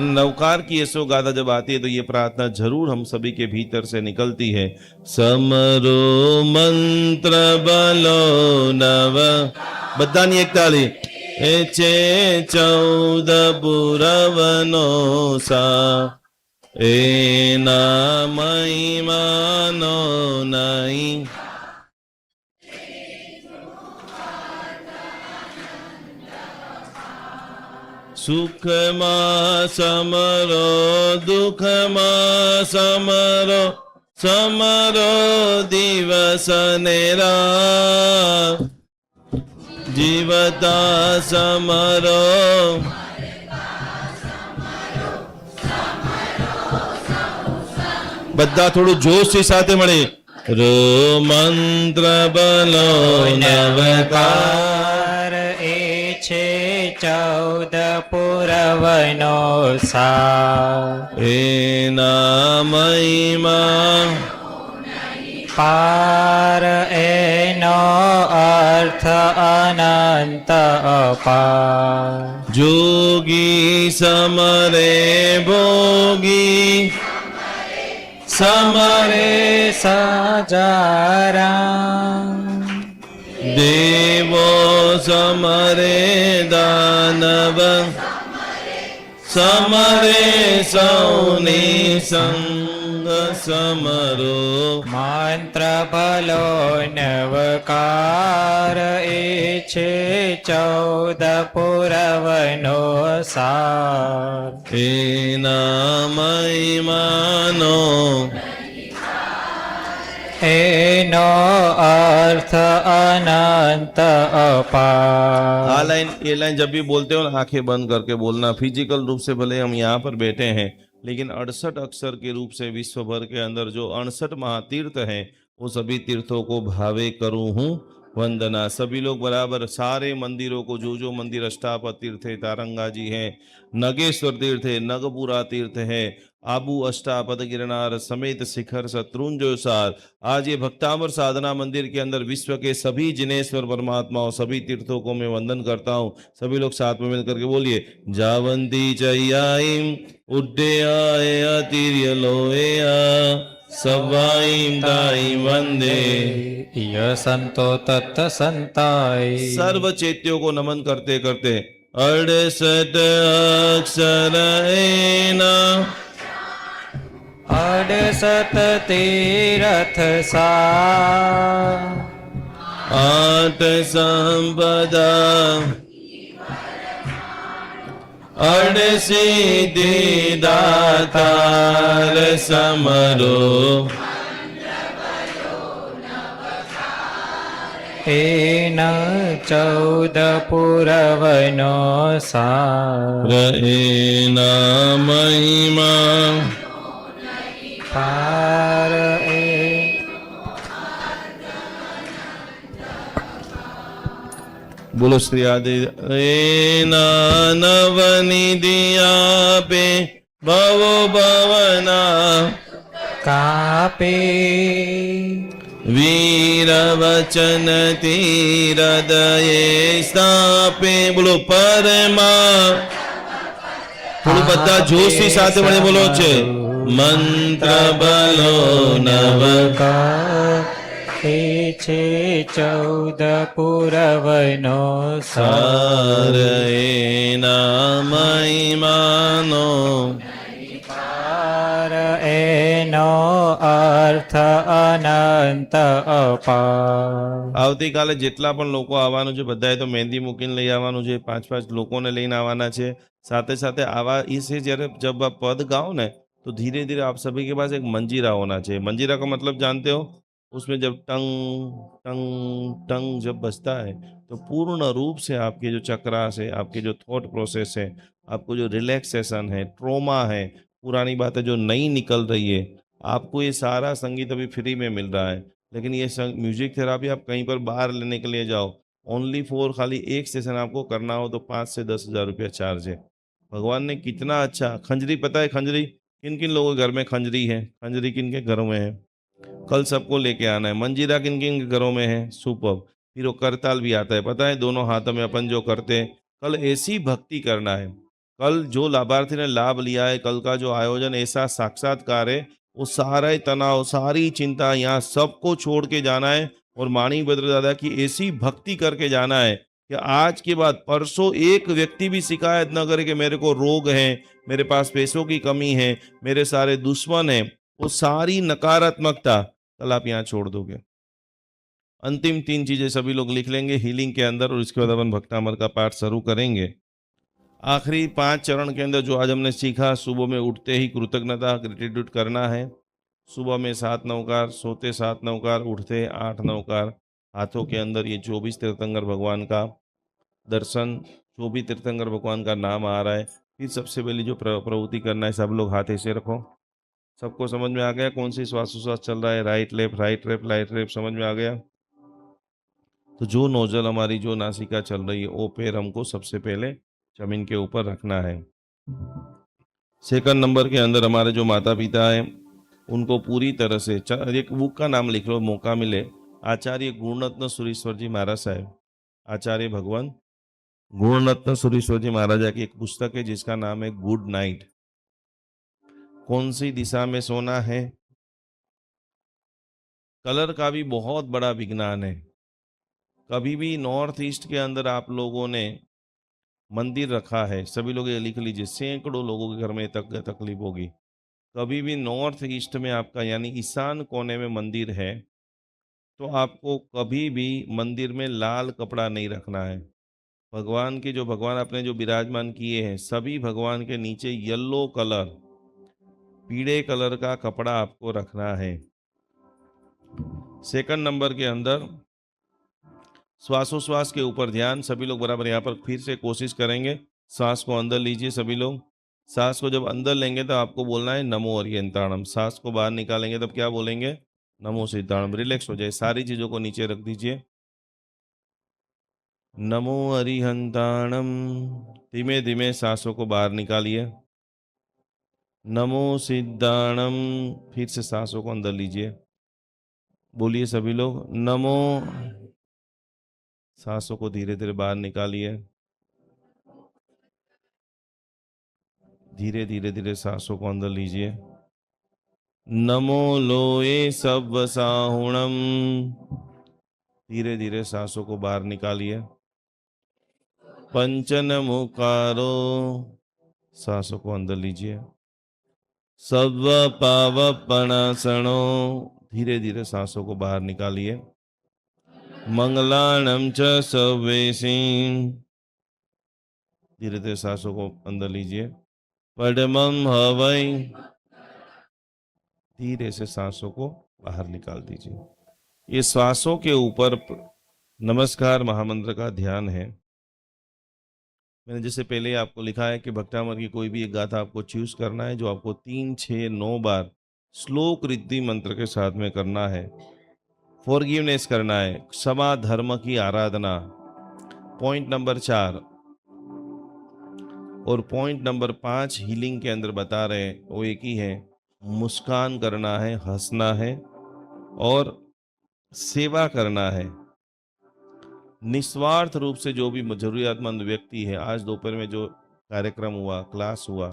नवकार की यशो गाथा जब आती है तो ये प्रार्थना जरूर हम सभी के भीतर से निकलती है। समरो मंत्र बलो नव, बधानी एक ताली। चे 14 पुरवनो सा, एना महिमानो नहीं। सुखमा समरो दुखमा समरो, समरो दिवस ने रात, जीवता समरो। બધા થોડું જોશથી સાથે મળે। રો મંત્ર બલો નવકાર, એ છે 14 પુરવનો સાર, એના મહિમા પાર, એનો અર્થ અનંત અપાર। જોગી સમરે ભોગી, સમરે સજારા, દેવો સમરે દાનવ, સમરે સૌની સંગ સમરો। મંત્ર ભલો નવકાર, એ છે 14 પુરવનો સાર, એના મહિમાનો એનો અર્થ અનંત અપાર। आ लाइन ये लाइन जब भी बोलते हो ना आंखें बंद करके बोलना। फिजिकल रूप से भले हम यहाँ पर बैठे हैं लेकिन 68 अक्षर के रूप से विश्व भर के अंदर जो 68 महातीर्थ हैं वो सभी तीर्थों को भावे करूँ हूँ वंदना। सभी लोग बराबर सारे मंदिरों को, जो मंदिर अष्टापद तीर्थ है, तारंगा जी है, नगेश्वर तीर्थ है, नगपुरा तीर्थ है, आबू अष्टापद गिरनार समेत शिखर शत्रुंजय सार, आज ये भक्तामर साधना मंदिर के अंदर विश्व के सभी जिनेश्वर परमात्माओं, सभी तीर्थों को मैं वंदन करता हूँ। सभी लोग साथ में मिलकर के बोलिए। जावंती चैयाईं उड्डयाय अतिर्य लोया, सवाईं दाई वंदे य संतो तत् संताय। सर्व चैत्यों को नमन करते करते 68 अक्षर एना, 68 तीर्थ सार, 8 संपदा, 8 सिद्धि दातार समरो। एना 14 पुरवनो सार, एना महिमा पार, बोलो श्री आदि। एना नवनिधिया पे भवो भवना कापे, वीर वचन हृदये स्थापे। बोलो परमा, થોડું બધા જોશથી સાથે મળી બોલો છે। મંત્ર બલો નવકાર, એ છે 14 પુરવનો સાર, સાર એના મહિમાનો પાર, એનો અર્થ અનંત અપાર। આવતીકાલે જેટલા પણ લોકો આવવાનું છે બધાએ તો મહેંદી મૂકીને લઈ આવવાનું છે। 5-5 લોકોને લઈને આવવાના છે। साथे साथे आवा इसे जब आप पद गाओ ना तो धीरे धीरे आप सभी के पास एक मंजीरा होना चाहिए। मंजीरा का मतलब जानते हो? उसमें जब टंग टंग टंग जब बजता है तो पूर्ण रूप से आपके जो चक्रास है, आपके जो थॉट प्रोसेस है, आपको जो रिलैक्सेशन है, ट्रोमा है, पुरानी बातें जो नई निकल रही है, आपको ये सारा संगीत अभी फ्री में मिल रहा है। लेकिन ये म्यूजिक थेरापी आप कहीं पर बाहर लेने के लिए जाओ, ओनली फॉर खाली एक सेशन आपको करना हो तो 5 से 10 हज़ार रुपया चार्ज है। भगवान ने कितना अच्छा खंजरी, पता है खंजरी किन किन लोगों के घर में खंजरी है? खंजरी किन के घरों में है? कल सबको लेके आना है। मंजीरा किन किन के घरों में है? सुपर। फिर वो करताल भी आता है, पता है दोनों हाथों में अपन जो करते हैं। कल ऐसी भक्ति करना है कल जो लाभार्थी ने लाभ लिया है, कल का जो आयोजन ऐसा साक्षात्कार है, वो सारा ही तनाव, सारी चिंता यहाँ सबको छोड़ के जाना है और माणिक भद्र दादा की ऐसी भक्ति करके जाना है कि आज के बाद परसों एक व्यक्ति भी शिकायत न करे कि मेरे को रोग है, मेरे पास पैसों की कमी है, मेरे सारे दुश्मन हैं। वो सारी नकारात्मकता कल आप यहाँ छोड़ दोगे। अंतिम 3 चीजें सभी लोग लिख लेंगे हीलिंग के अंदर, और इसके बाद अपन भक्तामर का पाठ शुरू करेंगे। आखिरी 5 चरण के अंदर जो आज हमने सीखा, सुबह में उठते ही कृतज्ञता ग्रेटिट्यूड करना है। सुबह में 7 नवकार, सोते 7 नवकार, उठते 8 नवकार। हाथों के अंदर ये 24 तीर्थंकर भगवान का दर्शन, 24 तीर्थंकर भगवान का नाम आ रहा है। फिर सबसे पहले जो प्रवृत्ति करना है, सब लोग हाथ ऐसे रखो। सबको समझ में आ गया कौन सी श्वासोश्वास चल रहा है? Right left, right left, right left, समझ में आ गया? तो जो नोजल हमारी जो नासिका चल रही है, वो पैर हमको सबसे पहले जमीन के ऊपर रखना है। सेकंड नंबर के अंदर हमारे जो माता पिता हैं, उनको पूरी तरह से एक बुक का नाम लिख लो, मौका मिले। आचार्य गुणरत्न सुरेश्वर जी महाराज साहब, आचार्य भगवान गुणरत्न सुरेश्वर जी महाराजा की एक पुस्तक है जिसका नाम है गुड नाइट। कौन सी दिशा में सोना है, कलर का भी बहुत बड़ा विज्ञान है। कभी भी नॉर्थ ईस्ट के अंदर आप लोगों ने मंदिर रखा है, सभी लोग ये लिख लीजिए, सैकड़ों लोगों के घर में तकलीफ होगी। कभी भी नॉर्थ ईस्ट में आपका यानी ईशान कोने में मंदिर है, तो आपको कभी भी मंदिर में लाल कपड़ा नहीं रखना है। भगवान के जो भगवान अपने जो विराजमान किए हैं, सभी भगवान के नीचे येलो कलर, पीले कलर का कपड़ा आपको रखना है। सेकंड नंबर के अंदर श्वासोश्वास के ऊपर ध्यान। सभी लोग बराबर यहाँ पर फिर से कोशिश करेंगे। सांस को अंदर लीजिए सभी लोग। सांस को जब अंदर लेंगे तो आपको बोलना है नमो अरियंताणम। सांस को बाहर निकालेंगे तब क्या बोलेंगे? नमो सिद्धाणम। रिलैक्स हो जाए, सारी चीजों को नीचे रख दीजिए। नमो अरिहंताणम। धीमे धीमे सांसों को बाहर निकालिए। नमो सिद्धाणम। फिर से सांसों को अंदर लीजिए, बोलिए सभी लोग नमो। सांसों को धीरे धीरे बाहर निकालिए। धीरे धीरे धीरे सांसों को अंदर लीजिए। नमो लोए सब साहुणम। धीरे धीरे सांसों को बाहर निकालिए। पंचन मुकारो। सांसों को अंदर लीजिए। सब पावपणासनो। धीरे धीरे सांसों को बाहर निकालिए। मंगलाणम च सवेशी। धीरे धीरे सांसों को अंदर लीजिए। पद्मम हवै। धीरे से सांसों को बाहर निकाल दीजिए। ये श्वासों के ऊपर नमस्कार महामंत्र का ध्यान है। मैंने जैसे पहले ही आपको लिखा है कि भक्तामर की कोई भी एक गाथा आपको चूज करना है, जो आपको 3, 6, 9 बार श्लोक रिद्धि मंत्र के साथ में करना है। फॉरगिवनेस करना है, क्षमा धर्म की आराधना, पॉइंट नंबर 4। और पॉइंट नंबर 5 हीलिंग के अंदर बता रहे हैं, वो एक ही है, मुस्कान करना है, हंसना है और सेवा करना है। निस्वार्थ रूप से जो भी जरूरियातमंद व्यक्ति है, आज दोपहर में जो कार्यक्रम हुआ, क्लास हुआ,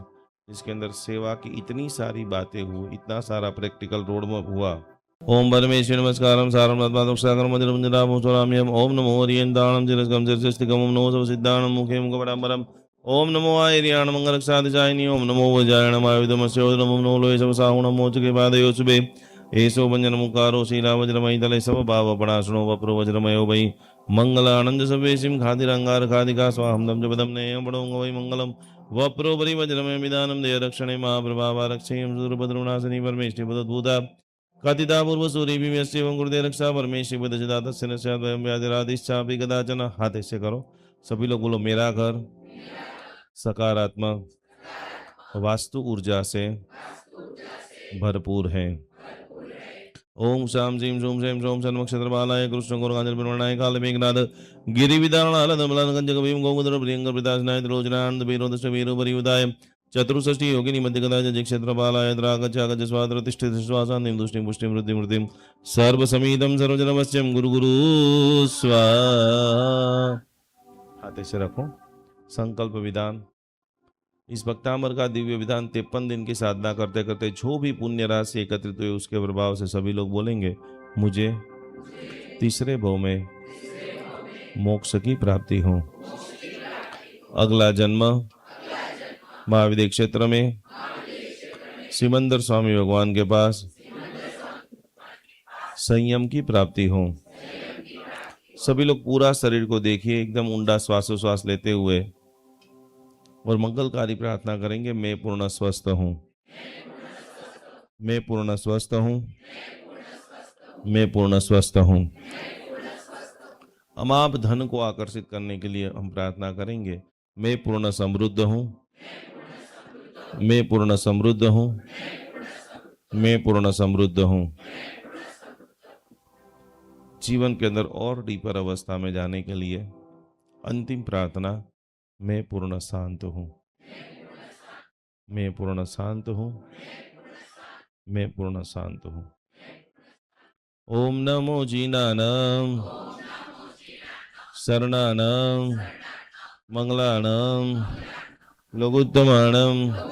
जिसके अंदर सेवा की इतनी सारी बातें हुई, इतना सारा प्रैक्टिकल रोड मैप हुआ। ओम परमेश्वर नमस्कारम सारम नत्मादोक्षाकरम मंदिरम ओम नमो हरियंताणम जिरस्कम जिरस्तिकम ओम नमो सिद्धाणम मुखे मुखपडाम्बरम ओम नमो आयर्याण मंगलक्षादिशायिनी ओम नमो वज्रायणम आयुधमस्योदरम ओम नमो लोहे समसाहुणम मोचके पादयो शुभे एसो वंजन मुकारो शीला वज्रमयी तले सब भाव पणासुनो वप्रो वज्रमयो वै मंगलानंद सवेशिम खादिरंगार खादिका स्वाहम दम जपदम नेयम पड़ोंग वै मंगलम वप्रो बरी वज्रमय विधानम देय रक्षणे महाप्रभावा रक्षेयम सूरभद्रुनाशनी परमेष्टि पदद्भुता कथिता पूर्व सूर्य विमेश्यवं गुरुदेव रक्षा परमेश्वरी पदचिदा तस्य नश्याद्वयं व्याधिरादिश्चापि कदाचन। हाथ ऐसे करो सभी लोग, बोलो मेरा घर सकारात्मक वास्तु ऊर्जा से भरपूर है। ओम शाम जीम शोम शेम शोम सन्मक्षत्रबालाय कृष्ण गुरुकांजल निर्वणाय काल मेघनाद गिरिविदारणाल दमलान कंजक भीम गौमुद्र प्रियंकर प्रदासनाय त्रोजनानंद वीरोदश वीरो परियुदाय चतुर्षष्टि योगिनी मध्यगदाय जक्षेत्रपालाय द्रागच्चागज स्वात्र तिष्ठित श्वासान्तिम दुष्टिम पुष्टिम वृद्धिम वृद्धिम सर्वसमीदम सर्वजनवश्यम गुरु गुरु स्वाहा। हाथ ऐसे रखो, संकल्प विधान। इस भक्तामर का दिव्य विधान 53 दिन की साधना करते करते जो भी पुण्य राशि एकत्रित हुई उसके प्रभाव से सभी लोग बोलेंगे, मुझे तीसरे भव में मोक्ष की प्राप्ति हो। अगला जन्म महाविद्य क्षेत्र में सिमंदर स्वामी भगवान के पास संयम की प्राप्ति हो। सभी लोग पूरा शरीर को देखिए, एकदम ऊंडा श्वासोश्वास लेते हुए और मंगलकारी प्रार्थना करेंगे, मैं पूर्ण स्वस्थ हूँ, मैं पूर्ण स्वस्थ हूँ, मैं पूर्ण स्वस्थ हूँ। अमाप धन को आकर्षित करने के लिए हम प्रार्थना करेंगे, मैं पूर्ण समृद्ध हूँ, मैं पूर्ण समृद्ध हूँ, मैं पूर्ण समृद्ध हूँ। जीवन के अंदर और डीपर अवस्था में जाने के लिए अंतिम प्रार्थना, मैं पूर्ण शांत हूँ, मैं पूर्ण शांत हूँ, मैं पूर्ण शांत हूँ। ओम नमो जीनानाम शरणानाम मंगलानाम लघुत्तमाणम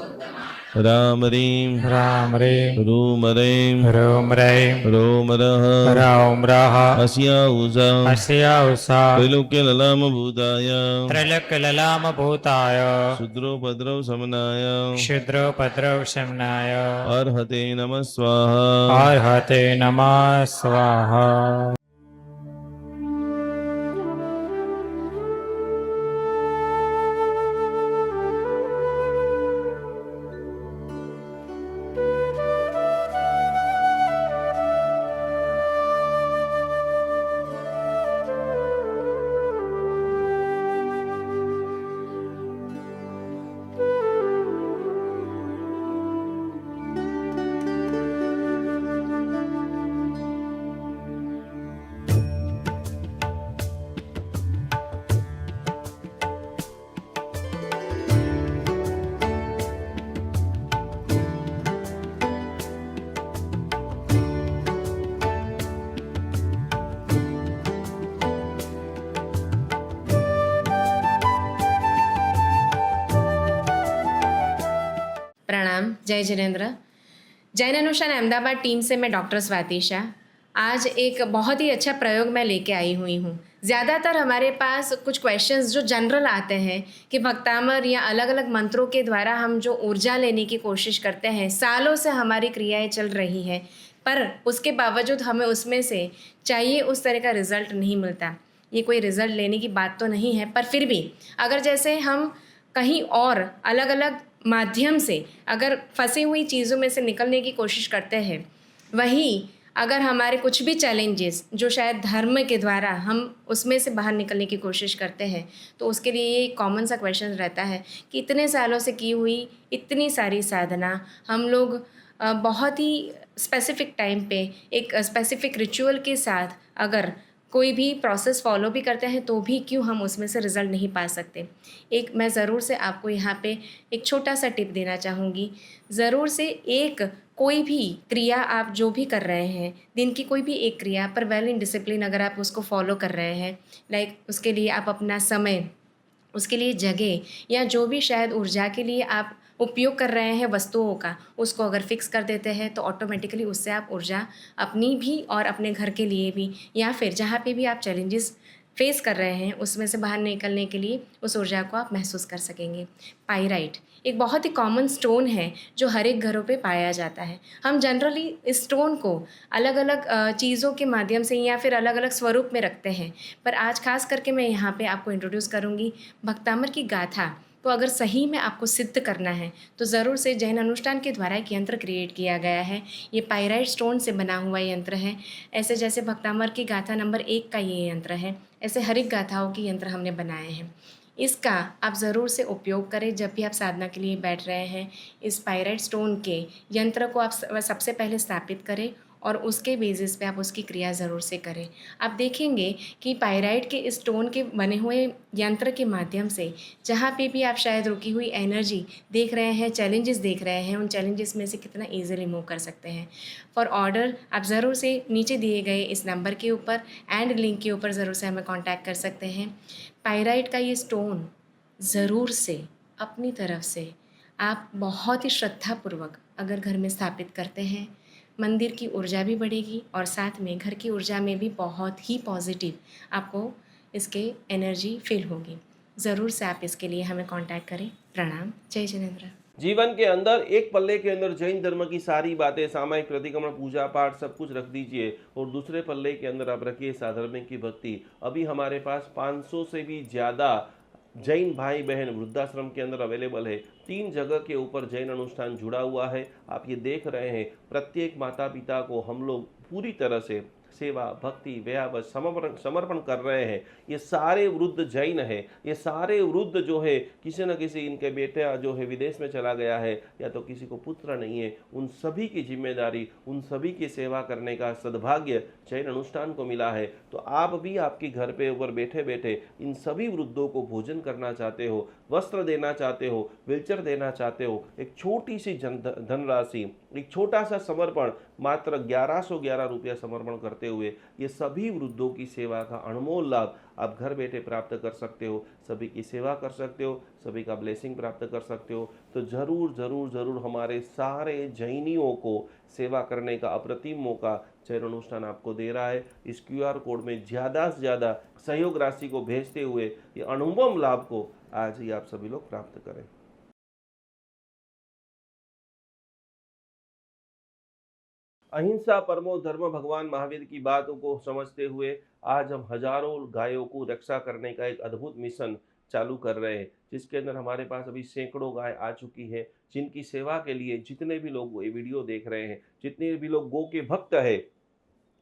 राम रीम राम रे रूम रेम रोम रे रोम रः राम राह अस्या उषा अस्या उषा त्रैलोक्य ललाम भूताय त्रैलोक्य ललाम भूताय शूद्रोपद्रव समनाय क्षुद्रोपद्रव शमनाय अर्हते नमः स्वाहा। अर्हते नमः स्वाहा। प्रणाम, जय जिनेन्द्र। जैन अनुष्ठान अहमदाबाद टीम से मैं डॉक्टर स्वाति शाह। आज एक बहुत ही अच्छा प्रयोग मैं लेके आई हुई हूँ। ज़्यादातर हमारे पास कुछ क्वेश्चंस जो जनरल आते हैं कि भक्तामर या अलग अलग मंत्रों के द्वारा हम जो ऊर्जा लेने की कोशिश करते हैं, सालों से हमारी क्रियाएं चल रही हैं, पर उसके बावजूद हमें उसमें से चाहिए उस तरह का रिज़ल्ट नहीं मिलता। ये कोई रिज़ल्ट लेने की बात तो नहीं है, पर फिर भी अगर जैसे हम कहीं और अलग अलग माध्यम से अगर फंसी हुई चीज़ों में से निकलने की कोशिश करते हैं, वहीं अगर हमारे कुछ भी चैलेंजेस जो शायद धर्म के द्वारा हम उसमें से बाहर निकलने की कोशिश करते हैं, तो उसके लिए ये कॉमन सा क्वेश्चन रहता है कि इतने सालों से की हुई इतनी सारी साधना हम लोग बहुत ही स्पेसिफिक टाइम पे एक स्पेसिफिक रिचुअल के साथ अगर कोई भी प्रोसेस फॉलो भी करते हैं तो भी क्यों हम उसमें से रिज़ल्ट नहीं पा सकते। एक मैं ज़रूर से आपको यहाँ पे एक छोटा सा टिप देना चाहूँगी। ज़रूर से एक कोई भी क्रिया आप जो भी कर रहे हैं, दिन की कोई भी एक क्रिया पर वेल इन डिसिप्लिन अगर आप उसको फॉलो कर रहे हैं, लाइक उसके लिए आप अपना समय, उसके लिए जगह या जो भी शायद ऊर्जा के लिए आप उपयोग कर रहे हैं वस्तुओं का, उसको अगर फिक्स कर देते हैं तो ऑटोमेटिकली उससे आप ऊर्जा अपनी भी और अपने घर के लिए भी या फिर जहाँ पे भी आप चैलेंजेस फेस कर रहे हैं उसमें से बाहर निकलने के लिए उस ऊर्जा को आप महसूस कर सकेंगे। पाइराइट एक बहुत ही कॉमन स्टोन है जो हर एक घरों पे पाया जाता है। हम जनरली इस स्टोन को अलग अलग चीज़ों के माध्यम से या फिर अलग अलग स्वरूप में रखते हैं, पर आज खास करके मैं यहाँ पे आपको इंट्रोड्यूस करूँगी भक्तामर की गाथा। तो अगर सही में आपको सिद्ध करना है तो ज़रूर से जैन अनुष्ठान के द्वारा एक यंत्र क्रिएट किया गया है। ये पाइराइट स्टोन से बना हुआ यंत्र है। ऐसे जैसे भक्तामर की गाथा नंबर 1 का ये यंत्र है, ऐसे हर एक गाथाओं के यंत्र हमने बनाए हैं। इसका आप ज़रूर से उपयोग करें जब भी आप साधना के लिए बैठ रहे हैं। इस पाइराइट स्टोन के यंत्र को आप सबसे पहले स्थापित करें और उसके बेसिस पे आप उसकी क्रिया ज़रूर से करें। आप देखेंगे कि पाइराइट के इस स्टोन के बने हुए यंत्र के माध्यम से जहाँ पे भी आप शायद रुकी हुई एनर्जी देख रहे हैं, चैलेंजेस देख रहे हैं, उन चैलेंजेस में से कितना ईजिली मूव कर सकते हैं। फॉर ऑर्डर आप ज़रूर से नीचे दिए गए इस नंबर के ऊपर एंड लिंक के ऊपर ज़रूर से हमें कॉन्टैक्ट कर सकते हैं। पाइराइट का ये स्टोन ज़रूर से अपनी तरफ से आप बहुत ही श्रद्धापूर्वक अगर घर में स्थापित करते हैं, मंदिर की ऊर्जा भी बढ़ेगी और साथ में घर की ऊर्जा में भी बहुत ही पॉजिटिव आपको इसके एनर्जी फील होगी। ज़रूर से आप इसके लिए हमें कांटेक्ट करें। प्रणाम। जय जिनेंद्र। जीवन के अंदर एक पल्ले के अंदर जैन धर्म की सारी बातें, सामायिक प्रतिक्रमण, पूजा पाठ सब कुछ रख दीजिए और दूसरे पल्ले के अंदर आप रखिए साधर्मिक की भक्ति। अभी हमारे पास 500 से भी ज़्यादा जैन भाई बहन वृद्धाश्रम के अंदर अवेलेबल है। 3 जगह के ऊपर जैन अनुष्ठान जुड़ा हुआ है। आप ये देख रहे हैं, प्रत्येक माता पिता को हम लोग पूरी तरह से सेवा, भक्ति, व्याव समर्पण कर रहे हैं। ये सारे वृद्ध जैन है, ये सारे वृद्ध जो है किसी न किसी इनके बेटा जो है विदेश में चला गया है या तो किसी को पुत्र नहीं है, उन सभी की जिम्मेदारी, उन सभी की सेवा करने का सद्भाग्य जैन अनुष्ठान को मिला है। तो आप भी आपके घर पे ऊपर बैठे बैठे इन सभी वृद्धों को भोजन करना चाहते हो, वस्त्र देना चाहते हो, व्हीलचेयर देना चाहते हो, एक छोटी सी धनराशि, एक छोटा सा समर्पण, मात्र 1111 रुपया समर्पण करते हुए ये सभी वृद्धों की सेवा का अनमोल लाभ आप घर बैठे प्राप्त कर सकते हो। सभी की सेवा कर सकते हो, सभी का ब्लेसिंग प्राप्त कर सकते हो। तो जरूर जरूर जरूर हमारे सारे जैनियों को सेवा करने का अप्रतिम मौका जैन अनुष्ठान आपको दे रहा है। इस QR कोड में ज़्यादा से ज़्यादा सहयोग राशि को भेजते हुए ये अनुपम लाभ को आज ही आप सभी लोग प्राप्त करें। अहिंसा परमो धर्म भगवान महावीर की बातों को समझते हुए आज हम हजारों गायों को रक्षा करने का एक अद्भुत मिशन चालू कर रहे हैं, जिसके अंदर हमारे पास अभी सैकड़ों गाय आ चुकी है, जिनकी सेवा के लिए जितने भी लोग ये वीडियो देख रहे हैं, जितने भी लोग गौ के भक्त है,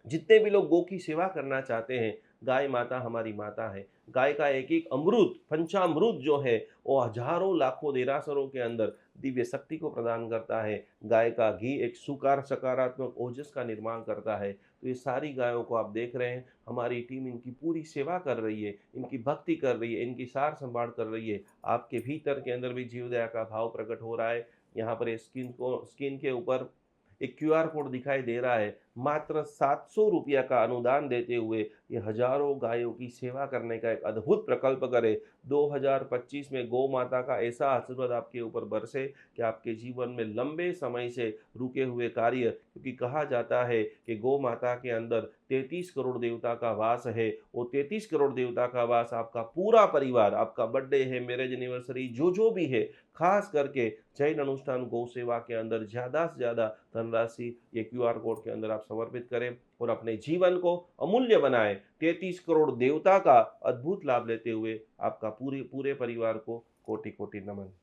जितने भी लोग गौ की सेवा करना चाहते हैं, गाय माता हमारी माता है। गाय का एक एक अमृत, पंचामृत जो है वो हजारों लाखों देरासरों के अंदर दिव्य शक्ति को प्रदान करता है। गाय का घी एक सकारात्मक ओजस का निर्माण करता है। तो ये सारी गायों को आप देख रहे हैं, हमारी टीम इनकी पूरी सेवा कर रही है, इनकी भक्ति कर रही है, इनकी सार संभाल कर रही है। आपके भीतर के अंदर भी जीव दया का भाव प्रकट हो रहा है। यहाँ पर स्क्रीन के ऊपर एक QR कोड दिखाई दे रहा है। मात्र 700 रुपया का अनुदान देते हुए ये हजारों गायों की सेवा करने का एक अद्भुत प्रकल्प करे। 2025 में गौ माता का ऐसा आशीर्वाद आपके ऊपर बरसे कि आपके जीवन में लंबे समय से रुके हुए कार्य, क्योंकि कहा जाता है कि गौ माता के अंदर 33 करोड़ देवता का वास है। वो 33 करोड़ देवता का वास आपका पूरा परिवार, आपका बर्थडे है, मैरिज एनिवर्सरी, जो भी है, खास करके जैन अनुष्ठान गौ सेवा के अंदर ज़्यादा से ज़्यादा धनराशि ये QR कोड के अंदर आप समर्पित करें और अपने जीवन को अमूल्य बनाएं। 33 करोड़ देवता का अद्भुत लाभ लेते हुए आपका पूरे परिवार को कोटि कोटि नमन।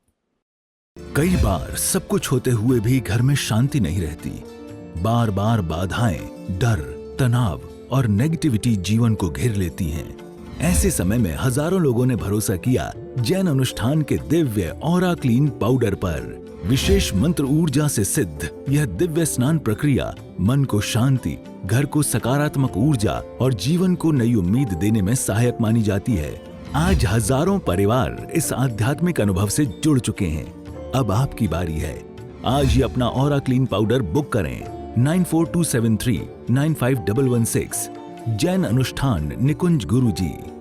कई बार सब कुछ होते हुए भी घर में शांति नहीं रहती। बार बार बाधाएं, डर, तनाव और नेगेटिविटी जीवन को घेर लेती हैं। ऐसे समय में हजारों लोगों ने भरोसा किया जैन अनुष्ठान के दिव्य ऑरा क्लीन पाउडर पर। विशेष मंत्र ऊर्जा से सिद्ध यह दिव्य स्नान प्रक्रिया मन को शांति, घर को सकारात्मक ऊर्जा और जीवन को नई उम्मीद देने में सहायक मानी जाती है। आज हजारों परिवार इस आध्यात्मिक अनुभव से जुड़ चुके हैं। अब आपकी बारी है। आज ही अपना ऑरा क्लीन पाउडर बुक करें 9427395116। जैन अनुष्ठान निकुंज गुरुजी।